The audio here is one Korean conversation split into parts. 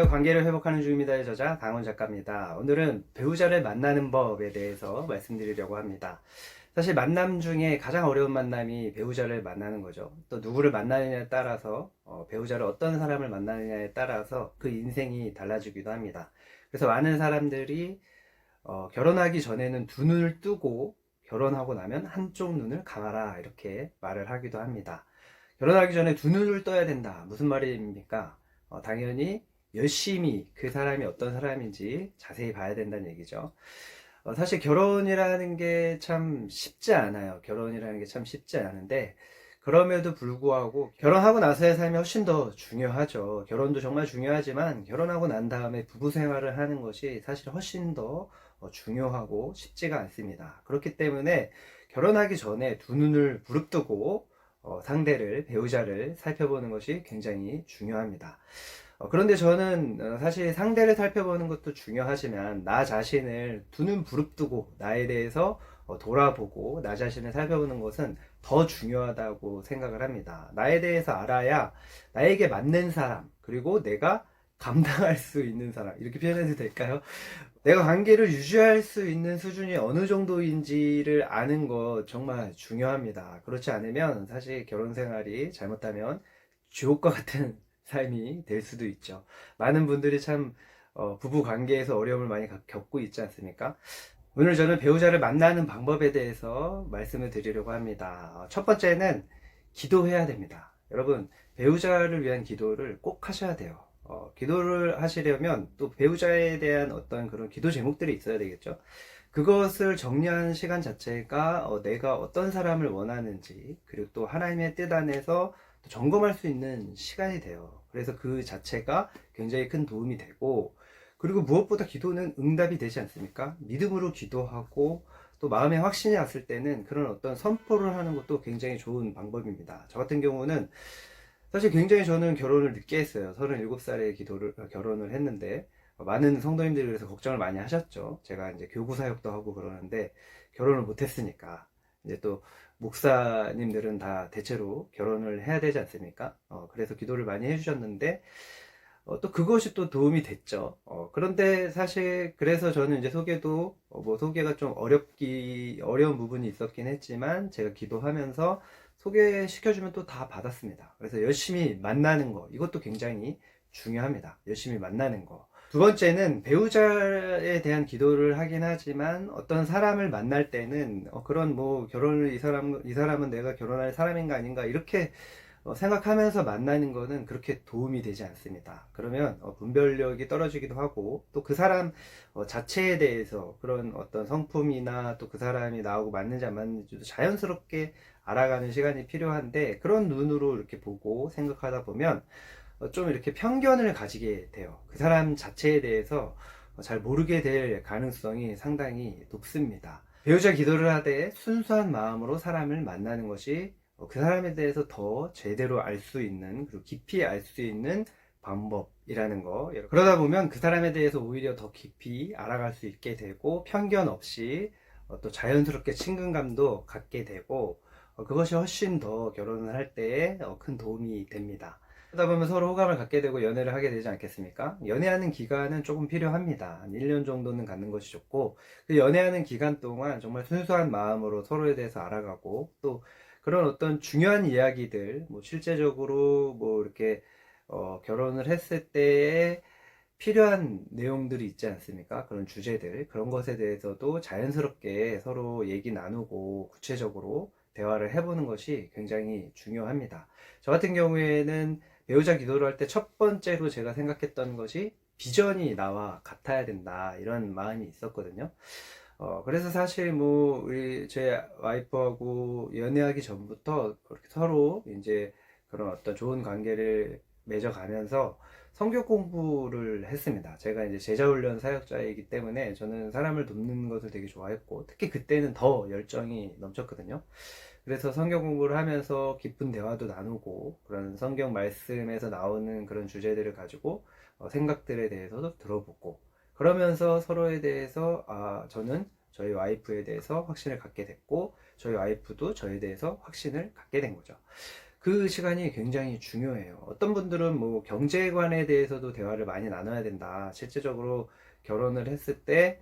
안녕하세요. 관계를 회복하는 중입니다의 저자 강원 작가입니다. 오늘은 배우자를 만나는 법에 대해서 말씀드리려고 합니다. 사실 만남 중에 가장 어려운 만남이 배우자를 만나는 거죠. 또 누구를 만나느냐에 따라서 배우자를 어떤 사람을 만나느냐에 따라서 그 인생이 달라지기도 합니다. 그래서 많은 사람들이 결혼하기 전에는 두 눈을 뜨고 결혼하고 나면 한쪽 눈을 감아라 이렇게 말을 하기도 합니다. 결혼하기 전에 두 눈을 떠야 된다. 무슨 말입니까? 당연히 열심히 그 사람이 어떤 사람인지 자세히 봐야 된다는 얘기죠. 사실 결혼이라는 게 참 쉽지 않아요. 결혼이라는 게 참 쉽지 않은데, 그럼에도 불구하고 결혼하고 나서의 삶이 훨씬 더 중요하죠. 결혼도 정말 중요하지만 결혼하고 난 다음에 부부 생활을 하는 것이 사실 훨씬 더 중요하고 쉽지가 않습니다. 그렇기 때문에 결혼하기 전에 두 눈을 부릅뜨고 상대를, 배우자를 살펴보는 것이 굉장히 중요합니다. 그런데 저는 사실 상대를 살펴보는 것도 중요하지만 나 자신을 두 눈 부릅뜨고 나에 대해서 돌아보고 나 자신을 살펴보는 것은 더 중요하다고 생각을 합니다. 나에 대해서 알아야 나에게 맞는 사람, 그리고 내가 감당할 수 있는 사람, 이렇게 표현해도 될까요? 내가 관계를 유지할 수 있는 수준이 어느 정도인지를 아는 거 정말 중요합니다. 그렇지 않으면 사실 결혼 생활이 잘못하면 지옥과 같은 삶이 될 수도 있죠. 많은 분들이 참 부부 관계에서 어려움을 많이 겪고 있지 않습니까? 오늘 저는 배우자를 만나는 방법에 대해서 말씀을 드리려고 합니다. 첫 번째는 기도해야 됩니다. 여러분, 배우자를 위한 기도를 꼭 하셔야 돼요. 기도를 하시려면 또 배우자에 대한 어떤 그런 기도 제목들이 있어야 되겠죠. 그것을 정리하는 시간 자체가 내가 어떤 사람을 원하는지, 그리고 또 하나님의 뜻 안에서 또 점검할 수 있는 시간이 돼요. 그래서 그 자체가 굉장히 큰 도움이 되고, 그리고 무엇보다 기도는 응답이 되지 않습니까? 믿음으로 기도하고 또 마음에 확신이 왔을 때는 그런 어떤 선포를 하는 것도 굉장히 좋은 방법입니다. 저 같은 경우는 사실 굉장히 저는 결혼을 늦게 했어요. 37살에 결혼을 했는데 많은 성도님들이 그래서 걱정을 많이 하셨죠. 제가 이제 교구 사역도 하고 그러는데 결혼을 못 했으니까 이제 또 목사님들은 다 대체로 결혼을 해야 되지 않습니까? 그래서 기도를 많이 해주셨는데 또 그것이 또 도움이 됐죠. 그런데 사실 그래서 저는 이제 소개도 뭐 소개가 좀 어려운 부분이 있었긴 했지만 제가 기도하면서 소개시켜주면 또 다 받았습니다. 그래서 열심히 만나는 거, 이것도 굉장히 중요합니다. 열심히 만나는 거. 두 번째는 배우자에 대한 기도를 하긴 하지만 어떤 사람을 만날 때는 그런 뭐 결혼을 이 사람은 내가 결혼할 사람인가 아닌가 이렇게 생각하면서 만나는 거는 그렇게 도움이 되지 않습니다. 그러면 분별력이 떨어지기도 하고 또 그 사람 자체에 대해서 그런 어떤 성품이나 또 그 사람이 나하고 맞는지 안 맞는지도 자연스럽게 알아가는 시간이 필요한데, 그런 눈으로 이렇게 보고 생각하다 보면 좀 이렇게 편견을 가지게 돼요. 그 사람 자체에 대해서 잘 모르게 될 가능성이 상당히 높습니다. 배우자 기도를 하되 순수한 마음으로 사람을 만나는 것이 그 사람에 대해서 더 제대로 알 수 있는, 그리고 깊이 알 수 있는 방법이라는 거. 그러다 보면 그 사람에 대해서 오히려 더 깊이 알아갈 수 있게 되고 편견 없이 또 자연스럽게 친근감도 갖게 되고 그것이 훨씬 더 결혼을 할 때에 큰 도움이 됩니다. 그러다 보면 서로 호감을 갖게 되고 연애를 하게 되지 않겠습니까? 연애하는 기간은 조금 필요합니다. 한 1년 정도는 갖는 것이 좋고, 그 연애하는 기간 동안 정말 순수한 마음으로 서로에 대해서 알아가고, 또 그런 어떤 중요한 이야기들, 뭐 실제적으로 뭐 이렇게 결혼을 했을 때에 필요한 내용들이 있지 않습니까? 그런 주제들, 그런 것에 대해서도 자연스럽게 서로 얘기 나누고 구체적으로 대화를 해보는 것이 굉장히 중요합니다. 저 같은 경우에는 배우자 기도를 할 때 첫 번째로 제가 생각했던 것이 비전이 나와 같아야 된다, 이런 마음이 있었거든요. 그래서 사실 뭐 우리 제 와이프하고 연애하기 전부터 그렇게 서로 이제 그런 어떤 좋은 관계를 맺어가면서 성경 공부를 했습니다. 제가 이제 제자훈련 사역자이기 때문에 저는 사람을 돕는 것을 되게 좋아했고, 특히 그때는 더 열정이 넘쳤거든요. 그래서 성경 공부를 하면서 깊은 대화도 나누고, 그런 성경 말씀에서 나오는 그런 주제들을 가지고 생각들에 대해서도 들어보고, 그러면서 서로에 대해서 저는 저희 와이프에 대해서 확신을 갖게 됐고 저희 와이프도 저에 대해서 확신을 갖게 된 거죠. 그 시간이 굉장히 중요해요. 어떤 분들은 뭐 경제관에 대해서도 대화를 많이 나눠야 된다. 실제적으로 결혼을 했을 때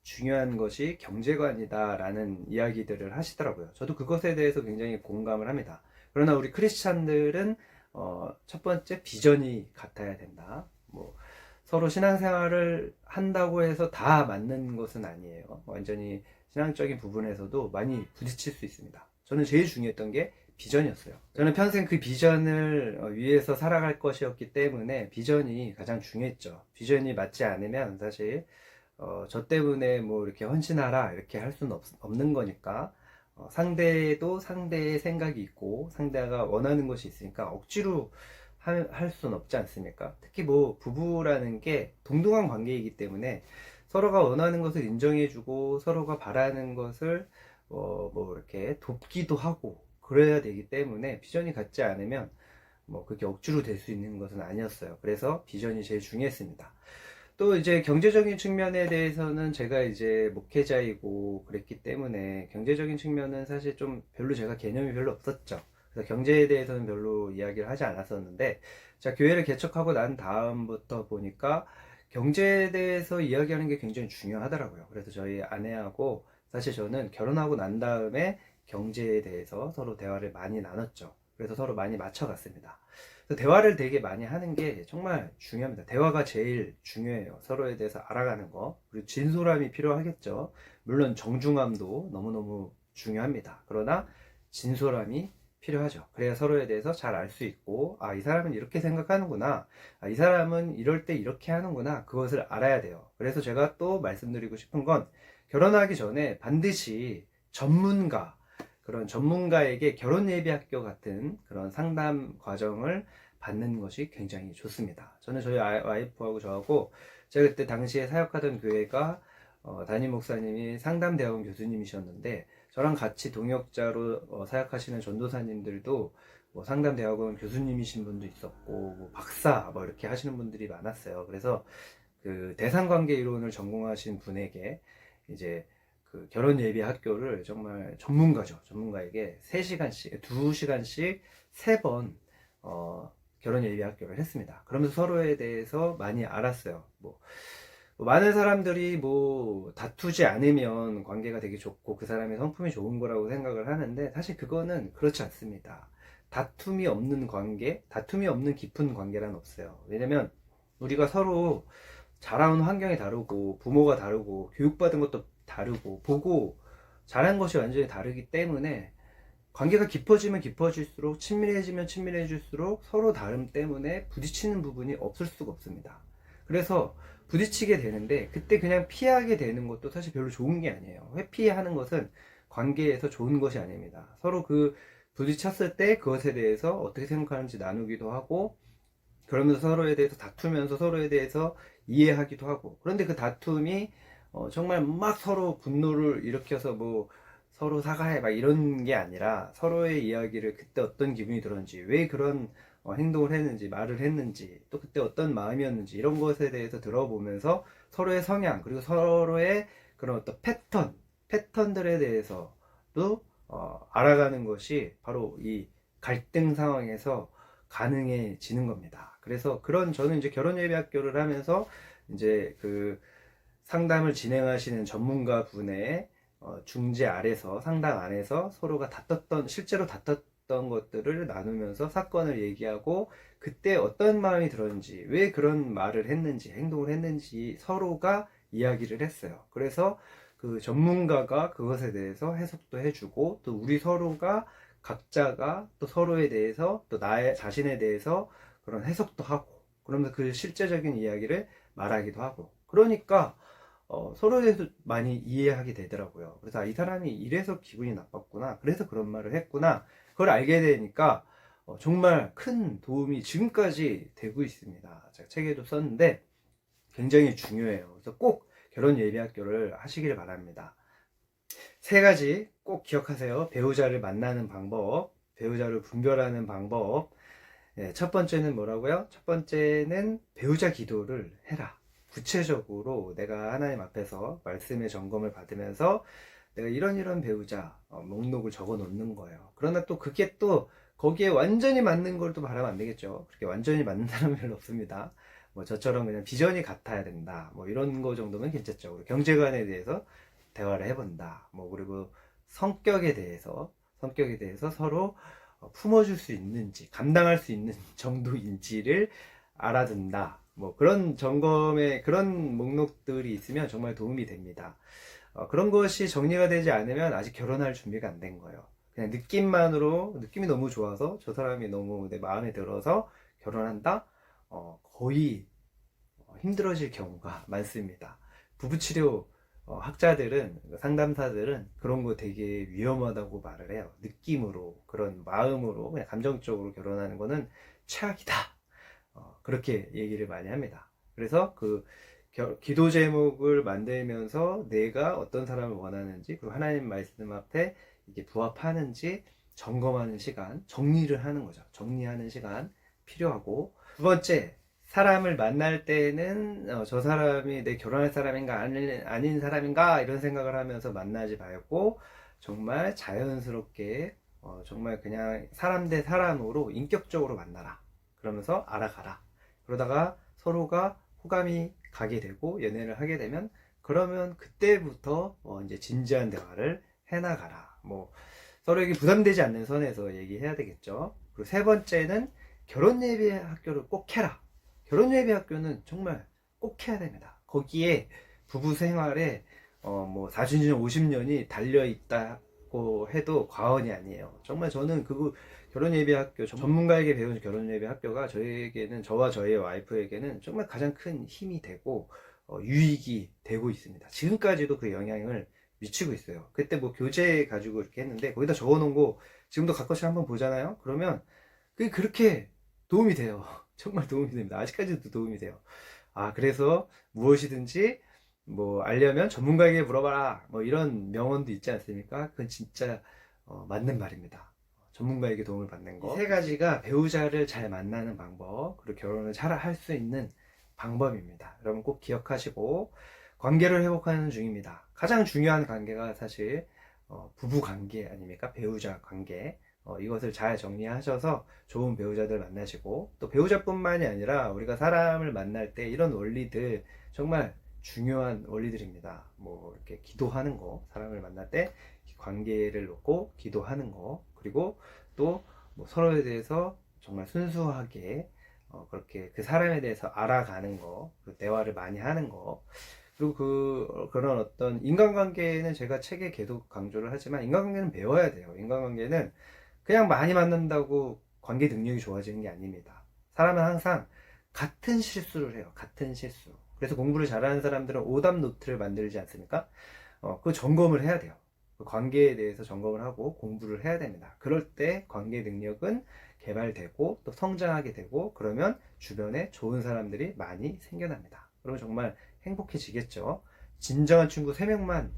중요한 것이 경제관이다라는 이야기들을 하시더라고요. 저도 그것에 대해서 굉장히 공감을 합니다. 그러나 우리 크리스찬들은 첫 번째 비전이 같아야 된다. 뭐 서로 신앙생활을 한다고 해서 다 맞는 것은 아니에요. 완전히 신앙적인 부분에서도 많이 부딪힐 수 있습니다. 저는 제일 중요했던 게 비전이었어요. 저는 평생 그 비전을 위해서 살아갈 것이었기 때문에 비전이 가장 중요했죠. 비전이 맞지 않으면 사실 저 때문에 뭐 이렇게 헌신하라 이렇게 할 수는 없는 거니까 상대도 상대의 생각이 있고 상대가 원하는 것이 있으니까 억지로 할 수는 없지 않습니까? 특히 뭐 부부라는 게 동등한 관계이기 때문에 서로가 원하는 것을 인정해주고 서로가 바라는 것을 뭐 이렇게 돕기도 하고 그래야 되기 때문에 비전이 같지 않으면 뭐 그게 억지로 될 수 있는 것은 아니었어요. 그래서 비전이 제일 중요했습니다. 또 이제 경제적인 측면에 대해서는 제가 이제 목회자이고 그랬기 때문에 경제적인 측면은 사실 좀 별로 제가 개념이 별로 없었죠. 그래서 경제에 대해서는 별로 이야기를 하지 않았었는데, 자, 교회를 개척하고 난 다음부터 보니까 경제에 대해서 이야기하는 게 굉장히 중요하더라고요. 그래서 저희 아내하고 사실 저는 결혼하고 난 다음에 경제에 대해서 서로 대화를 많이 나눴죠. 그래서 서로 많이 맞춰갔습니다. 대화를 되게 많이 하는 게 정말 중요합니다. 대화가 제일 중요해요. 서로에 대해서 알아가는 거. 그리고 진솔함이 필요하겠죠. 물론 정중함도 너무너무 중요합니다. 그러나 진솔함이 필요하죠. 그래야 서로에 대해서 잘 알 수 있고, 아, 이 사람은 이렇게 생각하는구나. 아, 이 사람은 이럴 때 이렇게 하는구나. 그것을 알아야 돼요. 그래서 제가 또 말씀드리고 싶은 건 결혼하기 전에 반드시 전문가, 그런 전문가에게 결혼 예비 학교 같은 그런 상담 과정을 받는 것이 굉장히 좋습니다. 저는 저희 와이프하고 저하고 제가 그때 당시에 사역하던 교회가 담임 목사님이 상담대학원 교수님이셨는데 저랑 같이 동역자로 사역하시는 전도사님들도 뭐 상담대학원 교수님이신 분도 있었고 뭐 박사 뭐 이렇게 하시는 분들이 많았어요. 그래서 그 대상관계 이론을 전공하신 분에게 이제 그 결혼 예비 학교를 정말 전문가죠. 전문가에게 3시간씩, 2시간씩 3번 결혼 예비 학교를 했습니다. 그러면서 서로에 대해서 많이 알았어요. 뭐 많은 사람들이 뭐 다투지 않으면 관계가 되게 좋고 그 사람의 성품이 좋은 거라고 생각을 하는데 사실 그거는 그렇지 않습니다. 다툼이 없는 관계, 다툼이 없는 깊은 관계란 없어요. 왜냐면 우리가 서로 자라온 환경이 다르고 부모가 다르고 교육받은 것도 다르고 보고 자란 것이 완전히 다르기 때문에 관계가 깊어지면 깊어질수록 친밀해지면 친밀해질수록 서로 다름 때문에 부딪히는 부분이 없을 수가 없습니다. 그래서 부딪히게 되는데 그때 그냥 피하게 되는 것도 사실 별로 좋은 게 아니에요. 회피하는 것은 관계에서 좋은 것이 아닙니다. 서로 그 부딪혔을 때 그것에 대해서 어떻게 생각하는지 나누기도 하고 그러면서 서로에 대해서 다투면서 서로에 대해서 이해하기도 하고 그런데 그 다툼이 정말 막 서로 분노를 일으켜서 뭐 서로 사과해 막 이런 게 아니라 서로의 이야기를 그때 어떤 기분이 들었는지 왜 그런 행동을 했는지 말을 했는지 또 그때 어떤 마음이었는지 이런 것에 대해서 들어보면서 서로의 성향 그리고 서로의 그런 어떤 패턴들에 대해서도 알아가는 것이 바로 이 갈등 상황에서 가능해지는 겁니다. 그래서 그런 저는 이제 결혼 예비 학교를 하면서 이제 그 상담을 진행하시는 전문가 분의 중재 아래서 상담 안에서 서로가 다퉜던 실제로 다퉜던 것들을 나누면서 사건을 얘기하고 그때 어떤 마음이 들었는지 왜 그런 말을 했는지 행동을 했는지 서로가 이야기를 했어요. 그래서 그 전문가가 그것에 대해서 해석도 해주고 또 우리 서로가 각자가 또 서로에 대해서 또 나의 자신에 대해서 그런 해석도 하고 그러면서 그 실제적인 이야기를 말하기도 하고 그러니까 서로에 대해서 많이 이해하게 되더라고요. 그래서 이 사람이 이래서 기분이 나빴구나 그래서 그런 말을 했구나 그걸 알게 되니까 정말 큰 도움이 지금까지 되고 있습니다. 제가 책에도 썼는데 굉장히 중요해요. 그래서 꼭 결혼 예비 학교를 하시길 바랍니다. 3가지 꼭 기억하세요. 배우자를 만나는 방법, 배우자를 분별하는 방법. 첫 번째는 뭐라고요? 첫 번째는 배우자 기도를 해라. 구체적으로 내가 하나님 앞에서 말씀의 점검을 받으면서 내가 이런 배우자 목록을 적어 놓는 거예요. 그러나 또 그게 또 거기에 완전히 맞는 걸 또 바라면 안 되겠죠. 그렇게 완전히 맞는 사람은 별로 없습니다. 뭐 저처럼 그냥 비전이 같아야 된다. 뭐 이런 거 정도면 괜찮죠. 그리고 경제관에 대해서 대화를 해본다. 뭐 그리고 성격에 대해서 서로 품어줄 수 있는지, 감당할 수 있는 정도인지를 알아둔다. 뭐 그런 점검에 그런 목록들이 있으면 정말 도움이 됩니다. 그런 것이 정리가 되지 않으면 아직 결혼할 준비가 안 된 거예요. 그냥 느낌이 너무 좋아서 저 사람이 너무 내 마음에 들어서 결혼한다? 거의 힘들어질 경우가 많습니다. 부부치료 학자들은, 상담사들은 그런 거 되게 위험하다고 말을 해요. 느낌으로, 그런 마음으로, 그냥 감정적으로 결혼하는 거는 최악이다. 그렇게 얘기를 많이 합니다. 그래서 그 기도 제목을 만들면서 내가 어떤 사람을 원하는지, 그리고 하나님 말씀 앞에 이게 부합하는지 점검하는 시간, 정리를 하는 거죠. 정리하는 시간 필요하고, 두 번째, 사람을 만날 때는 저 사람이 내 결혼할 사람인가 아닌 사람인가 이런 생각을 하면서 만나지 말고 정말 자연스럽게 정말 그냥 사람 대 사람으로 인격적으로 만나라. 그러면서 알아가라. 그러다가 서로가 호감이 가게 되고 연애를 하게 되면 그러면 그때부터 이제 진지한 대화를 해나가라. 뭐 서로에게 부담되지 않는 선에서 얘기해야 되겠죠. 그리고 세 번째는 결혼 예비 학교를 꼭 해라. 결혼 예비 학교는 정말 꼭 해야 됩니다. 거기에 부부 생활에 뭐 40년, 50년이 달려 있다고 해도 과언이 아니에요. 정말 저는 그 결혼 예비 학교, 전문가에게 배운 결혼 예비 학교가 저에게는, 저와 저의 와이프에게는 정말 가장 큰 힘이 되고 유익이 되고 있습니다. 지금까지도 그 영향을 미치고 있어요. 그때 뭐 교재 가지고 이렇게 했는데 거기다 적어 놓은 거 지금도 가끔씩 한번 보잖아요. 그러면 그게 그렇게 도움이 돼요. 정말 도움이 됩니다. 아직까지도 도움이 돼요. 그래서 무엇이든지 뭐 알려면 전문가에게 물어봐라. 뭐 이런 명언도 있지 않습니까? 그건 진짜 맞는 말입니다. 전문가에게 도움을 받는 거. 이 세 가지가 배우자를 잘 만나는 방법, 그리고 결혼을 잘 할 수 있는 방법입니다. 여러분 꼭 기억하시고 관계를 회복하는 중입니다. 가장 중요한 관계가 사실 부부 관계 아닙니까? 배우자 관계. 이것을 잘 정리하셔서 좋은 배우자들 만나시고, 또 배우자뿐만이 아니라 우리가 사람을 만날 때 이런 원리들 정말 중요한 원리들입니다. 뭐 이렇게 기도하는 거, 사람을 만날 때 관계를 놓고 기도하는 거, 그리고 또 뭐 서로에 대해서 정말 순수하게 그렇게 그 사람에 대해서 알아가는 거, 그 대화를 많이 하는 거, 그리고 그런 어떤 인간관계는 제가 책에 계속 강조를 하지만 인간관계는 배워야 돼요. 인간관계는 그냥 많이 만난다고 관계 능력이 좋아지는 게 아닙니다. 사람은 항상 같은 실수를 해요. 같은 실수. 그래서 공부를 잘하는 사람들은 오답 노트를 만들지 않습니까? 그 점검을 해야 돼요. 그 관계에 대해서 점검을 하고 공부를 해야 됩니다. 그럴 때 관계 능력은 개발되고 또 성장하게 되고, 그러면 주변에 좋은 사람들이 많이 생겨납니다. 그러면 정말 행복해지겠죠. 진정한 친구 3명만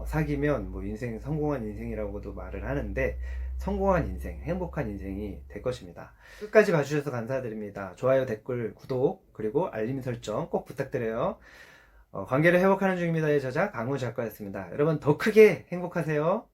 사귀면 뭐 인생 성공한 인생이라고도 말을 하는데, 성공한 인생, 행복한 인생이 될 것입니다. 끝까지 봐주셔서 감사드립니다. 좋아요, 댓글, 구독, 그리고 알림 설정 꼭 부탁드려요. 관계를 회복하는 중입니다의 저자 강훈 작가였습니다. 여러분 더 크게 행복하세요.